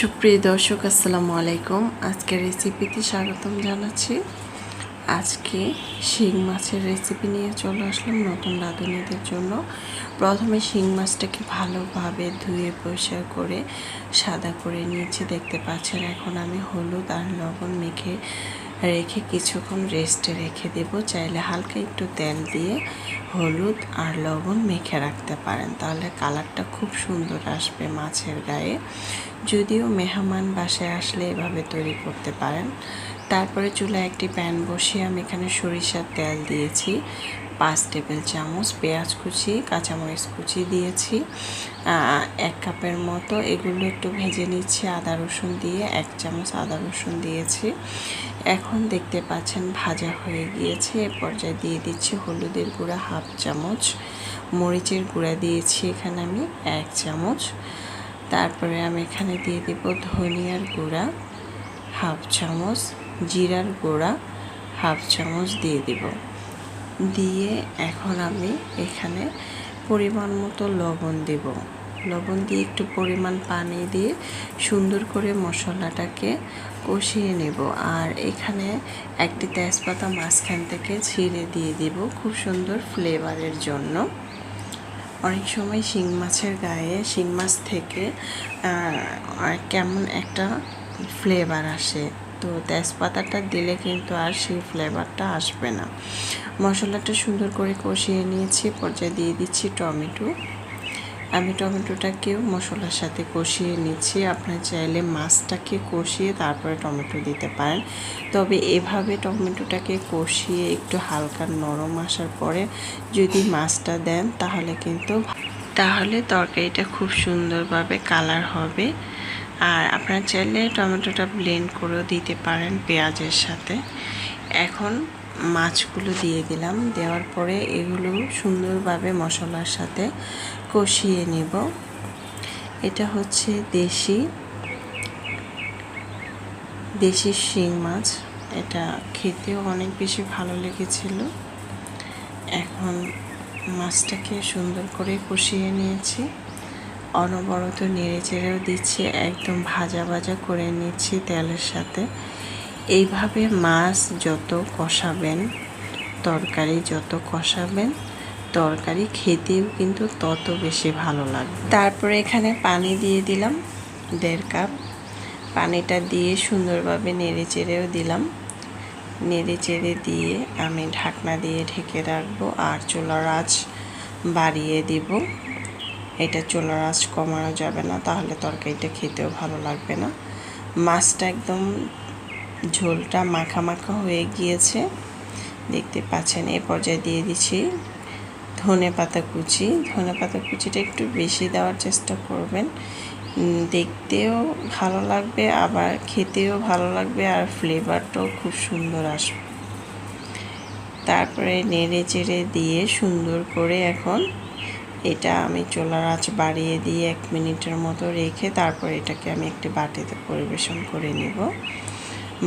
সুপ্রিয় দর্শক, আসসালামু আলাইকুম। আজকের রেসিপিতে স্বাগতম জানাচ্ছি। আজকে শিং মাছের রেসিপি নিয়ে চলে আসলাম নতুন রাঁধুনিদের জন্য। প্রথমে শিং মাছটাকে ভালোভাবে ধুয়ে পরিষ্কার করে সাদা করে নিয়েছি, দেখতে পাচ্ছেন। এখন আমি হলুদ আর লবণ মেখে রেখে কিছুক্ষণ রেস্টে রেখে দেব। চাইলে হালকা একটু তেল দিয়ে হলুদ আর লবণ মেখে রাখতে পারেন, তাহলে কালারটা খুব সুন্দর আসবে মাছের গায়ে। যদিও মেহমান বাসায় আসলে এভাবে তৈরি করতে পারেন। তারপরে চুলায় একটি প্যান বসিয়ে আমি এখানে সরিষার তেল দিয়েছি 5 টেবিল চামচ, পেঁয়াজ কুচি, কাঁচামরিচ কুচি দিয়েছি 1 কাপের মতো। এগুলো একটু ভেজে নিচ্ছি। আদা রসুন দিয়ে 1 চামচ আদা রসুন দিয়েছি। এখন দেখতে পাচ্ছেন ভাজা হয়ে গিয়েছে। এ পর্যায়ে দিয়ে দিচ্ছি হলুদের গুঁড়া 1/2 চামচ, মরিচের গুঁড়া দিয়েছি এখানে আমি 1 চামচ। তারপরে আমি এখানে দিয়ে দেব ধনিয়ার গুঁড়া 1/2 চামচ, জিরার গুঁড়া 1/2 চামচ দিয়ে দেব। দিয়ে এখন আমি এখানে পরিমাণ মতো লবণ দেব। লবণ দিয়ে একটু পরিমাণ পানি দিয়ে সুন্দর করে মশলাটাকে কষিয়ে নেব। আর এখানে একটি তেজপাতা মাঝখান থেকে ছিঁড়ে দিয়ে দেব, খুব সুন্দর ফ্লেভারের জন্য। অনেক সময় শিং মাছের গায়ে শিং মাছ থেকে কেমন একটা ফ্লেভার আসে, তো তেজপাতাটা দিলে কিন্তু আর সেই ফ্লেভারটা আসবে না। মশলাটা সুন্দর করে কষিয়ে নিয়েছি। পর্যায়ে দিয়ে দিচ্ছি টমেটো। আমি টমেটোটাকেও মশলার সাথে কষিয়ে নিচ্ছি। আপনার চাইলে মাছটাকে কষিয়ে তারপরে টমেটো দিতে পারেন, তবে এভাবে টমেটোটাকে কষিয়ে একটু হালকা নরম আসার পরে যদি মাছটা দেন তাহলে তরকারিটা খুব সুন্দরভাবে কালার হবে। আর আপনার চাইলে টমেটোটা ব্লেন্ড করেও দিতে পারেন পেঁয়াজের সাথে। এখন মাছগুলো দিয়ে দিলাম। দেওয়ার পরে এগুলো সুন্দরভাবে মশলার সাথে কষিয়ে নেব। এটা হচ্ছে দেশি শিং মাছ। এটা খেতেও অনেক বেশি ভালো লেগেছিল। এখন মাছটাকে সুন্দর করে কষিয়ে নিয়েছি। অনবরত নেড়ে চেড়েও দিচ্ছি, একদম ভাজা ভাজা করে নিচ্ছি তেলের সাথে। এইভাবে মাছ যত কষাবেন, তরকারি খেতেও কিন্তু তত বেশি ভালো লাগবে। তারপরে এখানে পানি দিয়ে দিলাম 1.5 কাপ। পানিটা দিয়ে সুন্দরভাবে নেড়ে চেড়েও দিলাম। নেড়ে চেড়ে দিয়ে আমি ঢাকনা দিয়ে ঢেকে রাখবো আর চুলার আঁচ বাড়িয়ে দিব। এটা চুলার আঁচ কমানো যাবে না, তাহলে তরকারিটা খেতেও ভালো লাগবে না। মাছটা একদম ঝোলটা মাখা মাখা হয়ে গিয়েছে, দেখতে পাচ্ছেন। এ পর্যায়ে দিয়ে দিচ্ছি ধনেপাতা কুচিটা একটু বেশি দেওয়ার চেষ্টা করবেন, দেখতেও ভালো লাগবে আবার খেতেও ভালো লাগবে, আর ফ্লেভারটাও খুব সুন্দর আসবে। তারপরে নেড়ে চেড়ে দিয়ে সুন্দর করে এখন এটা আমি চুলার আঁচ বাড়িয়ে দিয়ে 1 মিনিটের মতো রেখে তারপর এটাকে আমি একটি বাটিতে পরিবেশন করে নেব।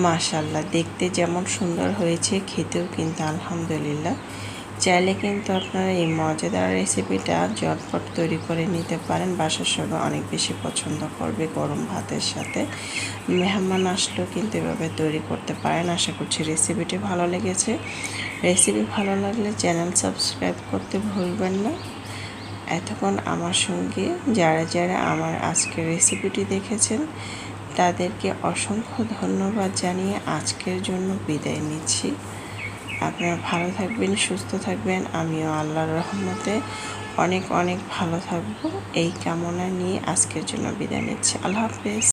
মাশাআল্লাহ, দেখতে যেমন সুন্দর হয়েছে, খেতেও কিন্তু আলহামদুলিল্লাহ। চাইলে কিন্তু আপনারা এই মজাদার রেসিপিটা ঝটপট তৈরি করে নিতে পারেন। বাসার সবাই অনেক বেশি পছন্দ করবে গরম ভাতের সাথে। মেহমান আসলেও কিন্তু এভাবে তৈরি করতে পারেন। আশা করছি রেসিপিটি ভালো লেগেছে। রেসিপি ভালো লাগলে চ্যানেল সাবস্ক্রাইব করতে ভুলবেন না। এতক্ষণ আমার সঙ্গে যারা আমার আজকের রেসিপিটি দেখেছেন তাদেরকে অসংখ্য ধন্যবাদ জানিয়ে আজকের জন্য বিদায় নিচ্ছি। আপনারা ভালো থাকবেন, সুস্থ থাকবেন। আমিও আল্লাহর রহমতে অনেক ভালো থাকবো, এই কামনা নিয়ে আজকের জন্য বিদায় নিচ্ছি। আল্লাহ হাফেজ।